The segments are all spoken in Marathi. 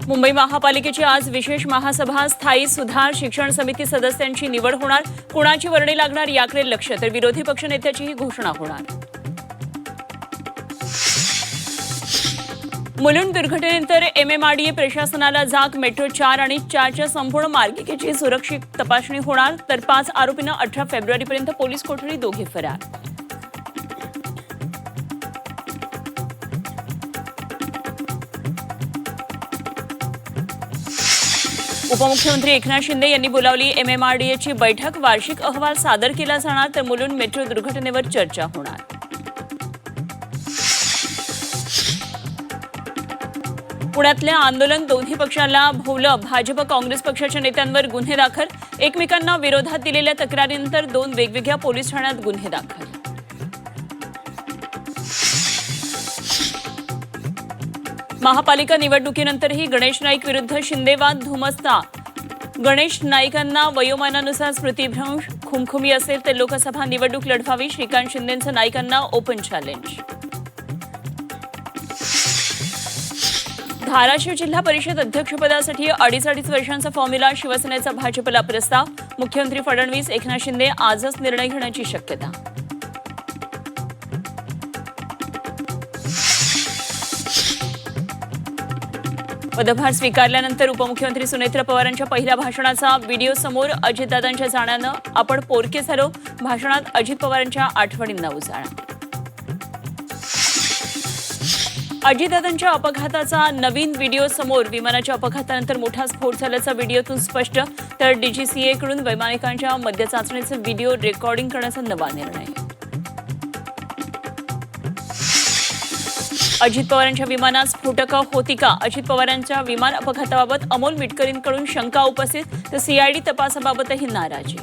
मुंबई महापालिकेची आज विशेष महासभा, स्थायी सुधार शिक्षण समिती सदस्यांची निवड होणार. कुणाची वर्णी लागणार याकडे लक्ष, तर विरोधी पक्षनेत्याचीही घोषणा होणार. मुलुंड दुर्घटनेनंतर MMRDA प्रशासनाला जाग. मेट्रो 4 आणि 4च्या संपूर्ण मार्गिकेची सुरक्षित तपासणी होणार. तर 5 आरोपींना 18 फेब्रुवारीपर्यंत पोलीस कोठडी, दोघे फरार. उपमुख्यमंत्री एकनाथ शिंदे यांनी बोलावली MMRDAची बैठक. वार्षिक अहवाल सादर केला जाणार. तर मुलुंड मेट्रो दुर्घटनेवर चर्चा होणार. पुण्यातल्या आंदोलन, दोन्ही पक्षांना भोवलं. भाजप काँग्रेस पक्षाच्या नेत्यांवर गुन्हे दाखल. एकमेकांना विरोधात दिलेल्या तक्रारीनंतर 2 वेगवेगळ्या पोलीस ठाण्यात गुन्हे दाखल. महापालिका निवडणुकीनंतरही गणेश नाईक विरुद्ध शिंदे वाद धुमसता. गणेश नाईकांना वयोमानानुसार स्मृतिभ्रंश, खुमखुमी असेल तर लोकसभा निवडणूक लढवावी. श्रीकांत शिंदेंचं नाईकांना ओपन चॅलेंज. धाराशिव जिल्हा परिषद अध्यक्षपदासाठी 2.5 वर्षांचा फॉर्म्युला. शिवसेनेचा भाजपला प्रस्ताव. मुख्यमंत्री फडणवीस, एकनाथ शिंदे आजच निर्णय घेण्याची शक्यता. पदभार स्वीकारल्यानंतर उपमुख्यमंत्री सुनेत्र पवारांच्या पहिल्या भाषणाचा व्हिडिओ समोर. अजितदादांच्या जाण्यानं आपण पोरके झालो. भाषणात अजित पवारांच्या आठवणींना उजाळा. अजितदादांच्या अपघाताचा नवीन व्हिडिओ समोर. विमानाच्या अपघातानंतर मोठा स्फोट झाल्याचा व्हिडिओतून स्पष्ट. तर DGCA कडून वैमानिकांच्या मद्य चाचणीचे व्हिडिओ रेकॉर्डिंग करण्याचा नवा निर्णय. अजित पवारांच्या विमानात स्फोटकं होती का? अजित पवारांच्या विमान अपघाताबाबत अमोल मिटकरींकडून शंका उपस्थित. तर CID तपासाबाबतही नाराजी.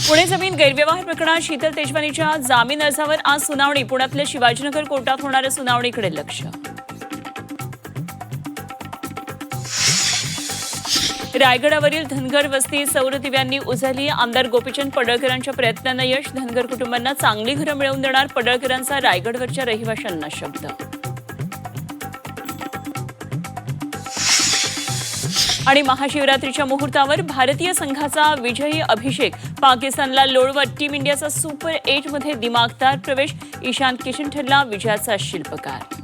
पुणे जमीन गैरव्यवहार प्रकरणात शीतल तेजवानीच्या जामीन अर्जावर आज सुनावणी. पुण्यातल्या शिवाजीनगर कोर्टात होणाऱ्या सुनावणीकडे लक्ष. रायगडावरील धनगर वस्ती सौर दिव्यांनी उजळली. आमदार गोपीचंद पडळकरांच्या प्रयत्नांना यश. धनगर कुटुंबांना चांगली घरं मिळवून देणार. पडळकरांचा रायगडवरच्या रहिवाशांना शब्द. आणि महाशिवरात्रीच्या मुहूर्तावर भारतीय संघाचा विजयी अभिषेक. पाकिस्तानला लोळवत टीम इंडियाचा सुपर 8मध्ये दिमागदार प्रवेश. ईशान किशन ठरला विजयाचा शिल्पकार.